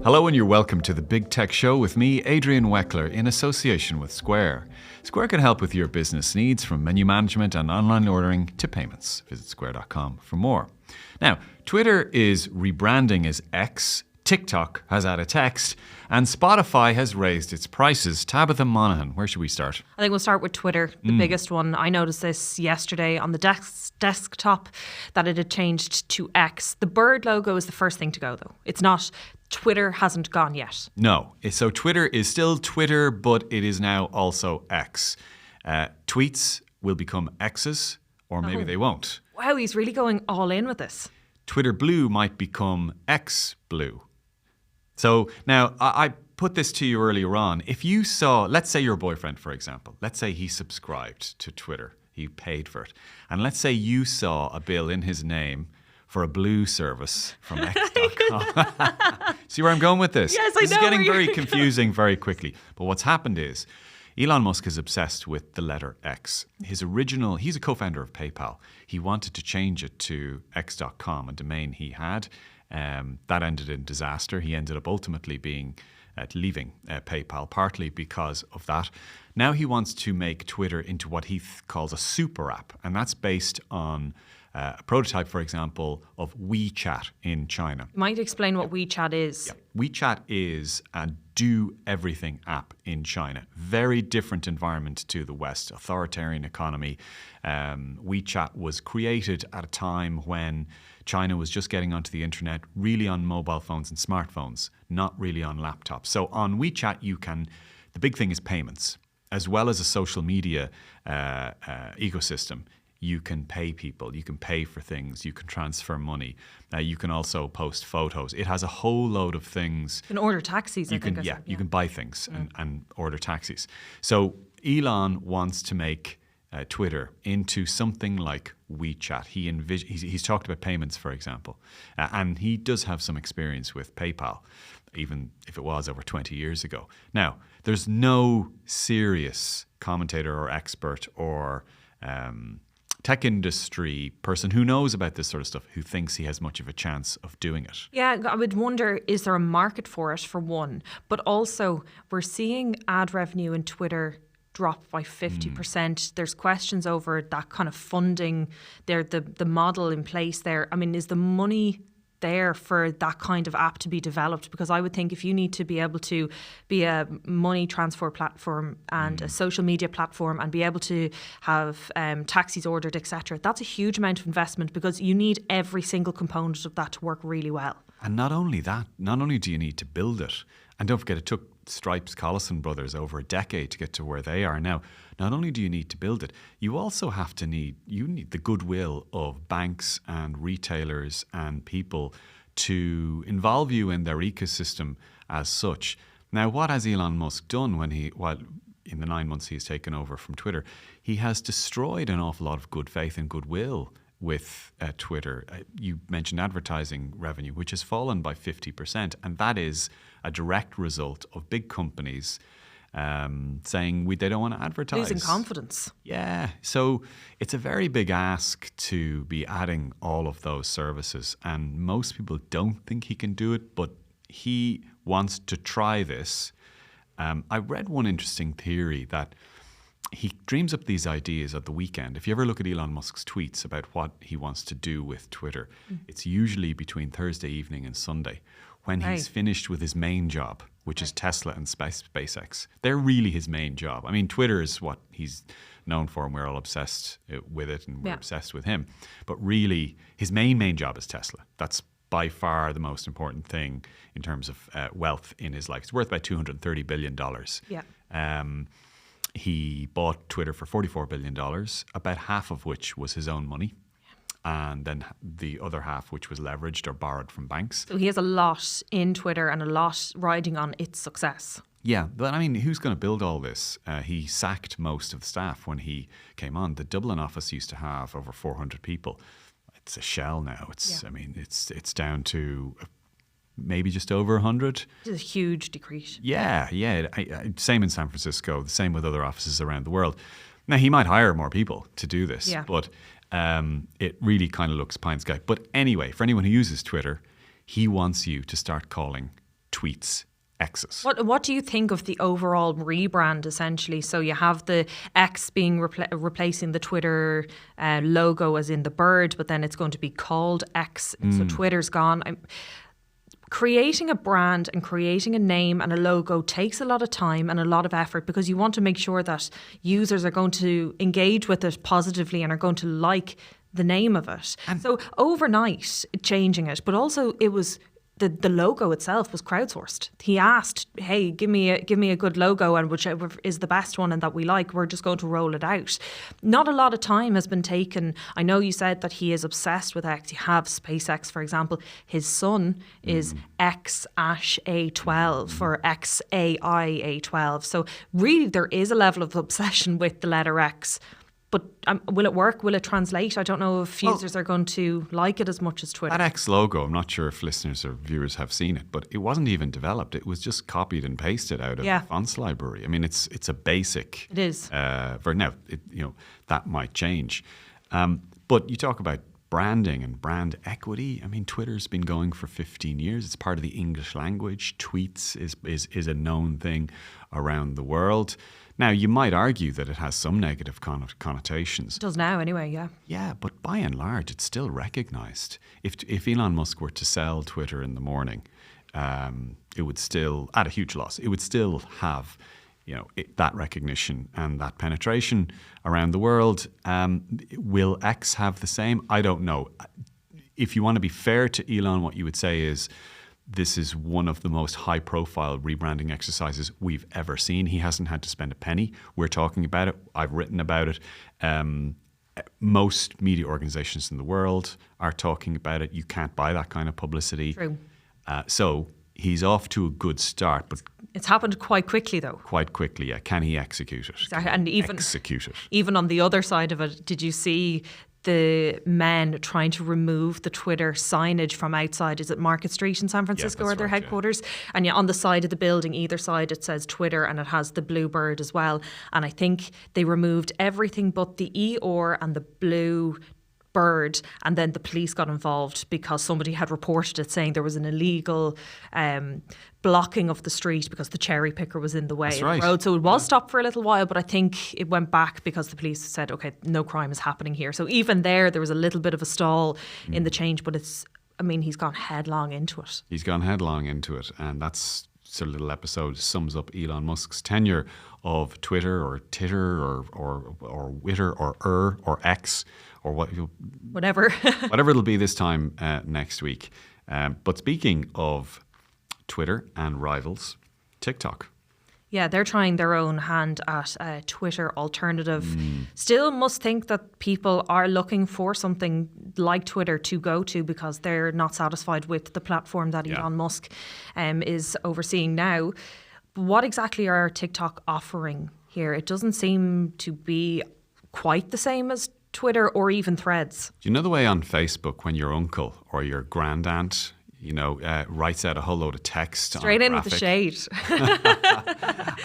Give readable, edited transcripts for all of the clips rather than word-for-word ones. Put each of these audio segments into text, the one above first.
Hello and you're welcome to the Big Tech Show with me, Adrian Weckler, in association with Square. Square can help with your business needs from menu management and online ordering to payments. Visit square.com for more. Now, Twitter is rebranding as X, TikTok has added text, and Spotify has raised its prices. Tabitha Monaghan, where should we start? I think we'll start with Twitter, the biggest one. I noticed this yesterday on the desktop that it had changed to X. The bird logo is the first thing to go, though. It's not. Twitter hasn't gone yet. No. So Twitter is still Twitter, but it is now also X. Tweets will become X's, or maybe they won't. Wow, he's really going all in with this. Twitter Blue might become X Blue. So now I put this to you earlier on. If you saw, let's say your boyfriend, for example, let's say he subscribed to Twitter, he paid for it. And let's say you saw a bill in his name for a blue service from X.com. See where I'm going with this? Yes, This I is know getting where very you're confusing very quickly. But what's happened is Elon Musk is obsessed with the letter X. He's a co-founder of PayPal. He wanted to change it to X.com, a domain he had. That ended in disaster. He ended up ultimately leaving PayPal, partly because of that. Now he wants to make Twitter into what he calls a super app, and that's based on a prototype, for example, of WeChat in China. You might explain what WeChat is. Yeah. WeChat is a do-everything app in China. Very different environment to the West, authoritarian economy. WeChat was created at a time when China was just getting onto the internet, really on mobile phones and smartphones, not really on laptops. So on WeChat, the big thing is payments, as well as a social media ecosystem. You can pay people, you can pay for things, you can transfer money, you can also post photos. It has a whole load of things. You can order taxis, You can buy things and order taxis. So Elon wants to make Twitter into something like WeChat. He's talked about payments, for example, and he does have some experience with PayPal, even if it was over 20 years ago. Now, there's no serious commentator or expert or tech industry person who knows about this sort of stuff who thinks he has much of a chance of doing it. Yeah, I would wonder, is there a market for it, for one? But also, we're seeing ad revenue in Twitter drop by 50%. There's questions over that kind of funding there, the model in place there. I mean, is the money there for that kind of app to be developed? Because I would think if you need to be able to be a money transfer platform and a social media platform and be able to have taxis ordered, etc., that's a huge amount of investment because you need every single component of that to work really well. And not only that, not only do you need to build it, and don't forget it took Stripe's Collison brothers over a decade to get to where they are now. Not only do you need to build it, you also need the goodwill of banks and retailers and people to involve you in their ecosystem as such. Now, what has Elon Musk done in the 9 months he's taken over from Twitter? He has destroyed an awful lot of good faith and goodwill with Twitter. You mentioned advertising revenue, which has fallen by 50%, and that is a direct result of big companies saying they don't want to advertise. Losing confidence. Yeah. So it's a very big ask to be adding all of those services, and most people don't think he can do it, but he wants to try this. I read one interesting theory that he dreams up these ideas at the weekend. If you ever look at Elon Musk's tweets about what he wants to do with Twitter, it's usually between Thursday evening and Sunday when he's finished with his main job, which is Tesla and SpaceX. They're really his main job. I mean, Twitter is what he's known for, and we're all obsessed with it, and we're obsessed with him. But really, his main job is Tesla. That's by far the most important thing in terms of wealth in his life. It's worth about $230 billion. Yeah. He bought Twitter for $44 billion, about half of which was his own money, and then the other half which was leveraged or borrowed from banks. So he has a lot in Twitter and a lot riding on its success. Yeah, but I mean, who's going to build all this? He sacked most of the staff when he came on. The Dublin office used to have over 400 people. It's a shell now. I mean, it's down to maybe just over 100. It's a huge decrease. Yeah. Same in San Francisco, the same with other offices around the world. Now, he might hire more people to do this, but it really kind of looks pie in the sky. But anyway, for anyone who uses Twitter, he wants you to start calling tweets, X's. What do you think of the overall rebrand, essentially? So you have the X being replacing the Twitter logo as in the bird, but then it's going to be called X. So Twitter's gone. Creating a brand and creating a name and a logo takes a lot of time and a lot of effort, because you want to make sure that users are going to engage with it positively and are going to like the name of it. So overnight, changing it, but also it was... The logo itself was crowdsourced. He asked, "Hey, give me a good logo, and whichever is the best one and that we like, we're just going to roll it out." Not a lot of time has been taken. I know you said that he is obsessed with X. You have SpaceX, for example. His son is XAA12 or XAIA12. So really, there is a level of obsession with the letter X. But will it work? Will it translate? I don't know if users are going to like it as much as Twitter. That X logo, I'm not sure if listeners or viewers have seen it, but it wasn't even developed. It was just copied and pasted out of the fonts library. I mean, it's a basic. It is. For now, that might change. But you talk about branding and brand equity. I mean, Twitter's been going for 15 years. It's part of the English language. Tweets is a known thing around the world. Now, you might argue that it has some negative connotations. It does now anyway, yeah. Yeah, but by and large, it's still recognised. If Elon Musk were to sell Twitter in the morning, it would still, at a huge loss, it would still have that recognition and that penetration around the world. Will X have the same? I don't know. If you want to be fair to Elon, what you would say is, this is one of the most high-profile rebranding exercises we've ever seen. He hasn't had to spend a penny. We're talking about it. I've written about it. Most media organizations in the world are talking about it. You can't buy that kind of publicity. True. So he's off to a good start, but it's happened quite quickly, though. Quite quickly, yeah. Can he execute it? Exactly. And execute it. Even on the other side of it, did you see the men trying to remove the Twitter signage from outside? Is it Market Street in San Francisco, or their headquarters? Yeah. And on the side of the building, either side, it says Twitter, and it has the blue bird as well. And I think they removed everything but the ER and the blue bird, and then the police got involved because somebody had reported it, saying there was an illegal blocking of the street because the cherry picker was in the way of the road. So it was stopped for a little while, but I think it went back because the police said, okay, no crime is happening here. So even there was a little bit of a stall in the change, but he's gone headlong into it. He's gone headlong into it, and that's sort of little episode sums up Elon Musk's tenure of Twitter or Titter or Witter or X or whatever it'll be this time next week. But speaking of Twitter and rivals, TikTok. Yeah, they're trying their own hand at a Twitter alternative. Still must think that people are looking for something like Twitter to go to because they're not satisfied with the platform that Elon Musk is overseeing now. What exactly are TikTok offering here? It doesn't seem to be quite the same as Twitter or even Threads. Do you know the way on Facebook when your uncle or your grandaunt writes out a whole load of text straight in with the shade,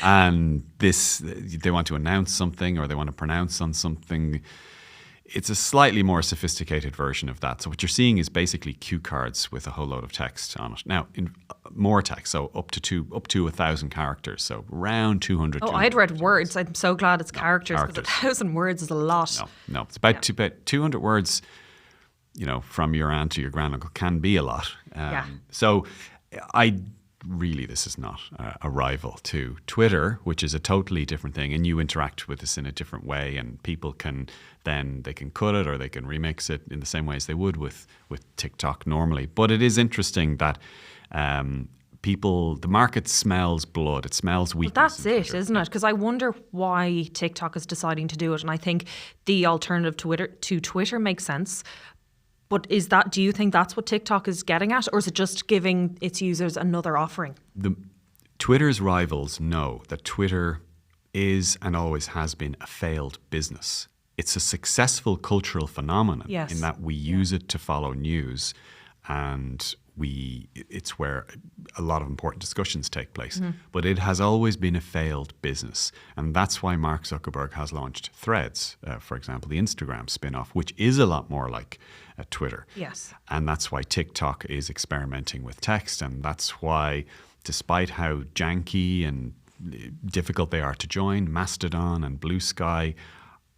and they want to announce something or they want to pronounce on something? It's a slightly more sophisticated version of that. So what you're seeing is basically cue cards with a whole load of text on it. Now, in more text, so up to 1,000 characters, so around 200. Oh, I'd read words. I'm so glad it's characters, because 1,000 words is a lot. No, it's about 200 words. From your aunt to your granduncle can be a lot. So this is not a rival to Twitter, which is a totally different thing, and you interact with this in a different way, and people can cut it or they can remix it in the same way as they would with TikTok normally. But it is interesting that the market smells blood. It smells weakness. Well, that's it, isn't it? Because I wonder why TikTok is deciding to do it, and I think the alternative to Twitter makes sense. But do you think that's what TikTok is getting at, or is it just giving its users another offering? Twitter's rivals know that Twitter is and always has been a failed business. It's a successful cultural phenomenon in that we use it to follow news, and it's where a lot of important discussions take place. Mm-hmm. But it has always been a failed business. And that's why Mark Zuckerberg has launched Threads, for example, the Instagram spin-off, which is a lot more like Twitter. Yes. And that's why TikTok is experimenting with text. And that's why despite how janky and difficult they are to join, Mastodon and Blue Sky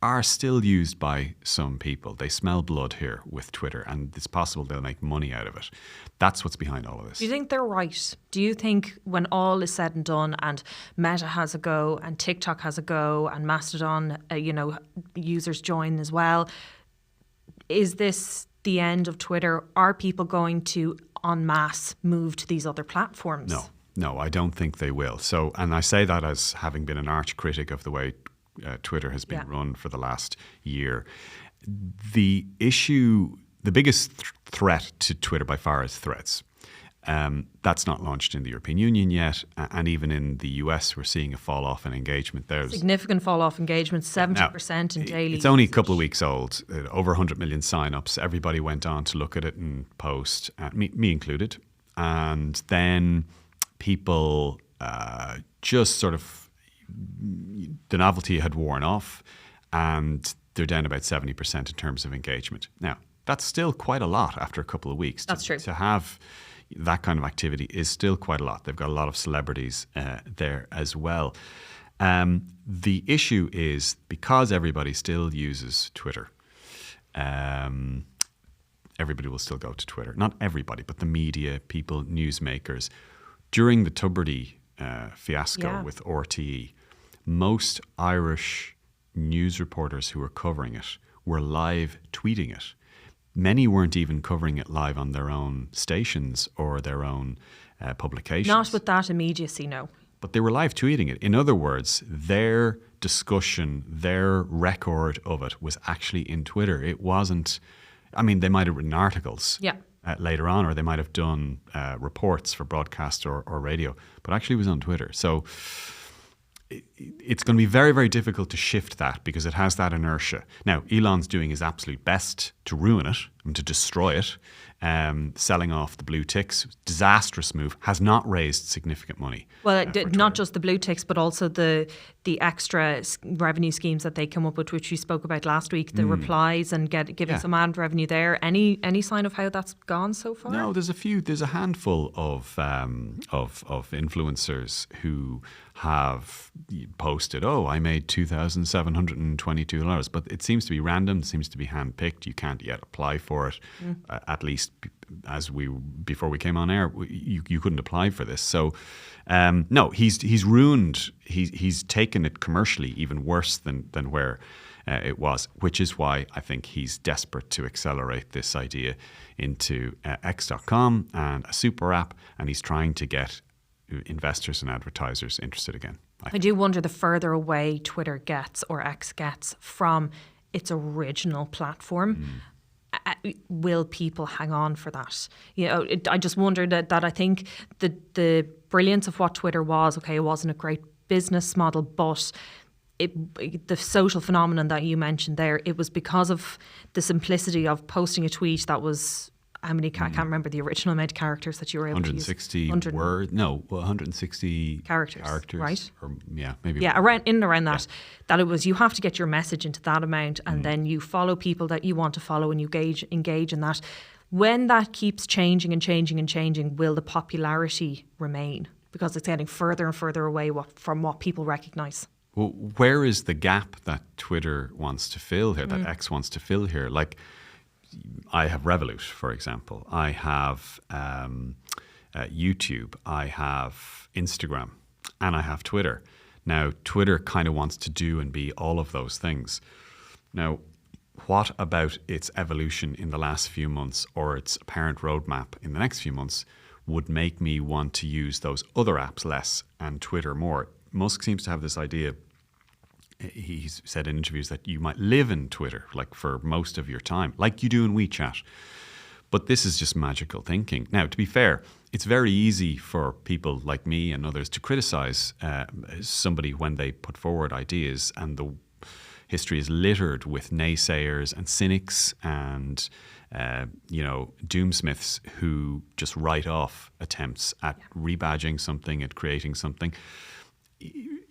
are still used by some people. They smell blood here with Twitter, and it's possible they'll make money out of it. That's what's behind all of this. Do you think they're right? Do you think when all is said and done and Meta has a go and TikTok has a go and Mastodon, users join as well, is this the end of Twitter? Are people going to en masse move to these other platforms? No, I don't think they will. So, and I say that as having been an arch critic of the way Twitter has been run for the last year. The issue, the biggest threat to Twitter by far is Threads. That's not launched in the European Union yet, and even in the US, we're seeing a fall off in engagement. There's significant fall off engagement, 70% in daily. It's only a couple of weeks old. Over 100 million signups. Everybody went on to look at it and post, me included, and then people just sort of, the novelty had worn off, and they're down about 70% in terms of engagement. Now, that's still quite a lot after a couple of weeks. That's true. To have that kind of activity is still quite a lot. They've got a lot of celebrities there as well. The issue is because everybody still uses Twitter, everybody will still go to Twitter. Not everybody, but the media, people, newsmakers. During the Tubridy fiasco with RTE, most Irish news reporters who were covering it were live tweeting it. Many weren't even covering it live on their own stations or their own publications. Not with that immediacy, no. But they were live tweeting it. In other words, their discussion, their record of it was actually in Twitter. It wasn't, I mean, they might have written articles later on, or they might have done reports for broadcast or radio, but actually it was on Twitter. So it's going to be very, very difficult to shift that because it has that inertia. Now, Elon's doing his absolute best to ruin it and to destroy it. Selling off the blue ticks, disastrous move, has not raised significant money. Well, not just the blue ticks, but also the extra revenue schemes that they come up with, which we spoke about last week, the replies and giving some ad revenue there. Any sign of how that's gone so far? No, there's a handful of influencers who have posted, I made $2,722, but it seems to be random, it seems to be handpicked. You can't yet apply for it, at least before we came on air, you couldn't apply for this. So, no, he's ruined. He's taken it commercially even worse than where it was, which is why I think he's desperate to accelerate this idea into X.com and a super app, and he's trying to get investors and advertisers interested again. I do wonder the further away Twitter gets or X gets from its original platform. Will people hang on for that? I just wonder that I think the brilliance of what Twitter was, it wasn't a great business model, but the social phenomenon that you mentioned there, it was because of the simplicity of posting a tweet that was, how many, I can't remember the original amount of characters that you were able to use. 160 words? No, 160 characters, right? Or, maybe. Yeah, around that. Yeah. That it was, you have to get your message into that amount, and then you follow people that you want to follow and you engage in that. When that keeps changing and changing and changing, will the popularity remain? Because it's getting further and further away from what people recognise. Well, where is the gap that Twitter wants to fill here, that X wants to fill here? Like, I have Revolut, for example. I have YouTube. I have Instagram. And I have Twitter. Now, Twitter kind of wants to do and be all of those things. Now, what about its evolution in the last few months or its apparent roadmap in the next few months would make me want to use those other apps less and Twitter more? Musk seems to have this idea. He's said in interviews that you might live in Twitter like for most of your time, like you do in WeChat. But this is just magical thinking. Now, to be fair, it's very easy for people like me and others to criticize somebody when they put forward ideas, and the history is littered with naysayers and cynics and doomsmiths who just write off attempts at rebadging something, at creating something.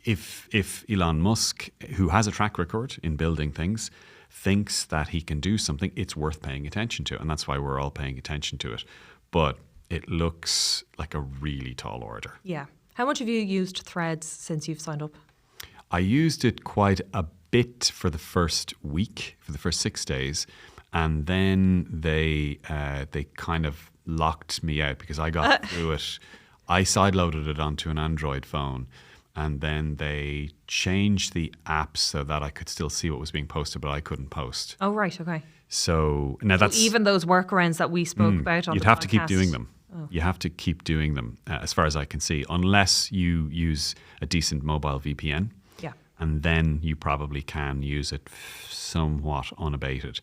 If Elon Musk, who has a track record in building things, thinks that he can do something, it's worth paying attention to. And that's why we're all paying attention to it. But it looks like a really tall order. Yeah. How much have you used Threads since you've signed up? I used it quite a bit for the first week, for the first 6 days, and then they kind of locked me out because I got through it. I sideloaded it onto an Android phone, and then they changed the app so that I could still see what was being posted, but I couldn't post. Oh, right. Okay. So now that's even those workarounds that we spoke about on you'd the have to keep podcast. doing them. You have to keep doing them, as far as I can see, unless you use a decent mobile VPN. Yeah. And then you probably can use it somewhat unabated.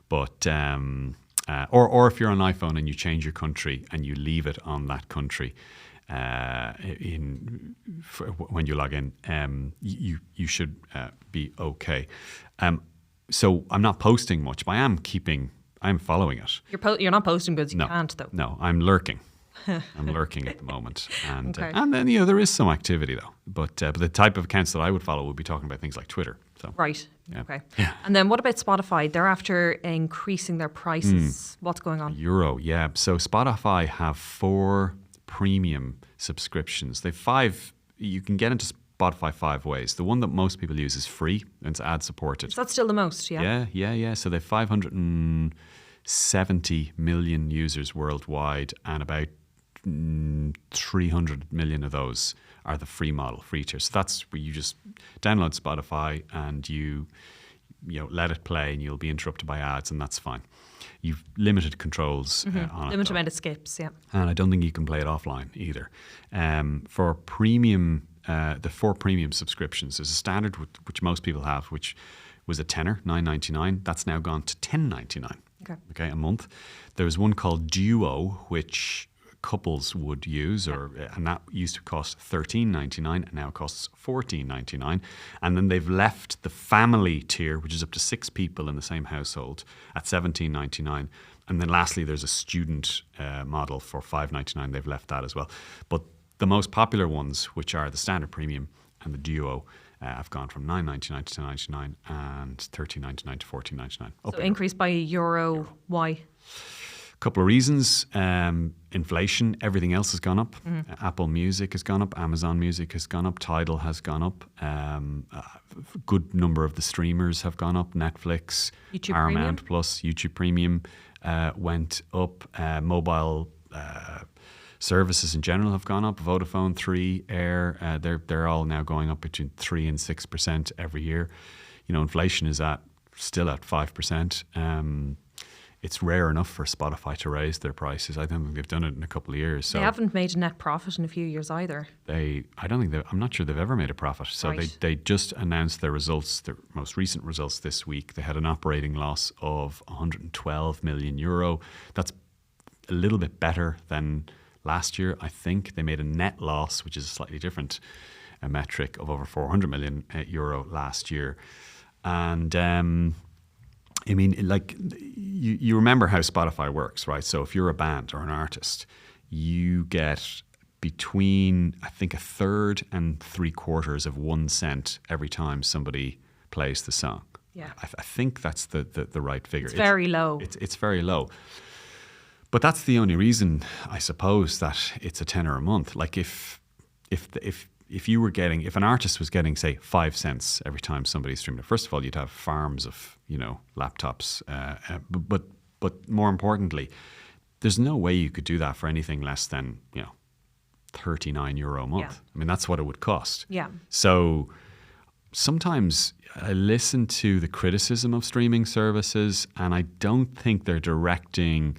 But or if you're on iPhone and you change your country and you leave it on that country when you log in, you should be okay. So I'm not posting much, but I'm following it. You're not posting goods you No, can't, though. No, I'm lurking. I'm lurking at the moment, and Okay. and then there is some activity though. But the type of accounts that I would follow would be talking about things like Twitter. So Right. Yeah. Okay. Yeah. And then what about Spotify? They're after increasing their prices. What's going on? Euro, yeah. So Spotify have 4 premium subscriptions. They've 5. You can get into Spotify 5 ways. The one that most people use is free and it's ad supported. So that's still the most, yeah? Yeah. So they've 570 million users worldwide, and about 300 million of those are the free model, free tier. So that's where you just download Spotify and you let it play, and you'll be interrupted by ads, and that's fine. You've limited controls on it. Limited though. amount of skips, yeah. And I don't think you can play it offline either. For premium, the 4 premium subscriptions, there's a standard which most people have, which was a tenner, $9.99. That's now gone to $10.99. Okay, a month. There's one called Duo, which couples would use, and that used to cost $13.99, and now costs $14.99. And then they've left the family tier, which is up to 6 people in the same household, at $17.99. And then lastly, there's a student model for $5.99. They've left that as well. But the most popular ones, which are the standard premium and the Duo, have gone from $9.99 to $10.99 and $13.99 to $14.99. So increased by €1. Why? Couple of reasons. Inflation, everything else has gone up. Apple Music has gone up. Amazon Music has gone up. Tidal has gone up. A good number of the streamers have gone up. Netflix, YouTube Paramount Premium? Plus, YouTube Premium went up. Mobile services in general have gone up. Vodafone, 3, Air, they're all now going up between 3 and 6% every year. Inflation is still at 5%. It's rare enough for Spotify to raise their prices. I don't think they've done it in a couple of years. So They haven't made a net profit in a few years either. I'm not sure they've ever made a profit. So Right. they just announced their results, their most recent results this week. They had an operating loss of €112 million. That's a little bit better than last year. I think they made a net loss, which is a slightly different metric, of over €400 million last year. And you remember how Spotify works, right? So if you're a band or an artist, you get between, I think, 1/3 and 3/4 of 1 cent every time somebody plays the song. Yeah. I think that's the right figure. It's very low. It's very low. But that's the only reason, I suppose, that it's a tenner a month. Like if you were getting, if an artist was getting, say, 5 cents every time somebody streamed it, first of all, you'd have farms of, laptops. But more importantly, there's no way you could do that for anything less than, €39 a month. Yeah. I mean, that's what it would cost. Yeah. So sometimes I listen to the criticism of streaming services, and I don't think they're directing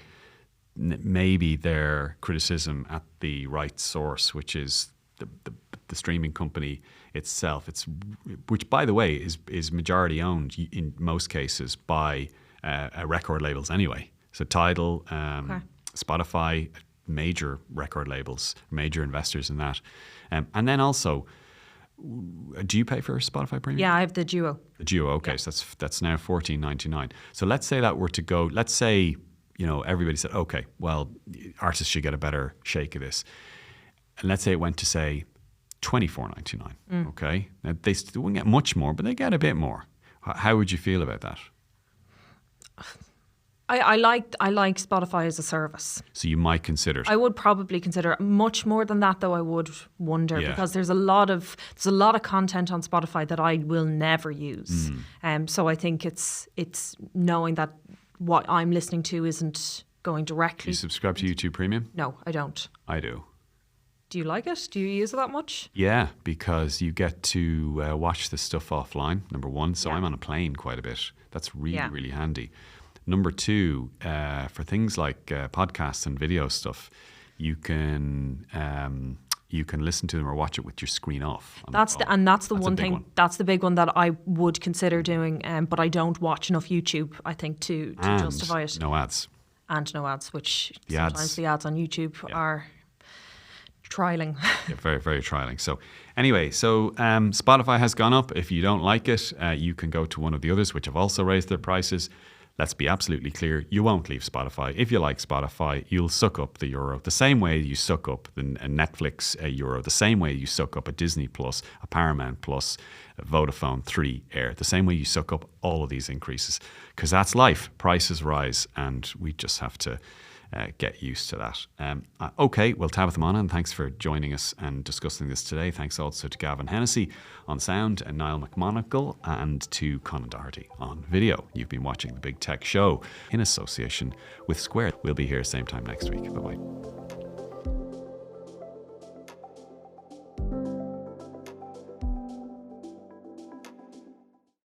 maybe their criticism at the right source, which is the streaming company itself. Which, by the way, is majority owned in most cases by record labels anyway. So Tidal, Spotify, major record labels, major investors in that. And then also, do you pay for Spotify Premium? Yeah, I have the Duo. The Duo, okay. Yeah. So that's now $14.99. So let's say that were to go, let's say, everybody said, okay, well, artists should get a better shake of this. And let's say it went to, say, $24.99, okay? Now, they still won't get much more, but they get a bit more. How would you feel about that? I like Spotify as a service. So you might consider it. I would probably consider it. Much more than that, though. I would wonder because there's a lot of content on Spotify that I will never use. So I think it's knowing that what I'm listening to isn't going Do directly. you subscribe to YouTube Premium? No, I don't. I do. Do you like it? Do you use it that much? Yeah, because you get to watch this stuff offline, number one. So Yeah. I'm on a plane quite a bit. That's really, Yeah. really handy. Number two, for things like podcasts and video stuff, you can listen to them or watch it with your screen off. That's the one a big thing. one. That's the big one that I would consider doing. But I don't watch enough YouTube. I think to And justify it. no ads. And no ads, which The sometimes ads- the ads on YouTube are trialing. Yeah, very, very trialing. So anyway, Spotify has gone up. If you don't like it, you can go to one of the others, which have also raised their prices. Let's be absolutely clear. You won't leave Spotify. If you like Spotify, you'll suck up the euro the same way you suck up a Netflix euro, the same way you suck up a Disney Plus, a Paramount Plus, a Vodafone 3 Air, the same way you suck up all of these increases. Because that's life. Prices rise and we just have to get used to that. Okay, well, Tabitha Monaghan, thanks for joining us and discussing this today. Thanks also to Gavin Hennessy on sound and Niall McMonagle and to Conan Doherty on video. You've been watching The Big Tech Show in association with Square. We'll be here same time next week. Bye-bye.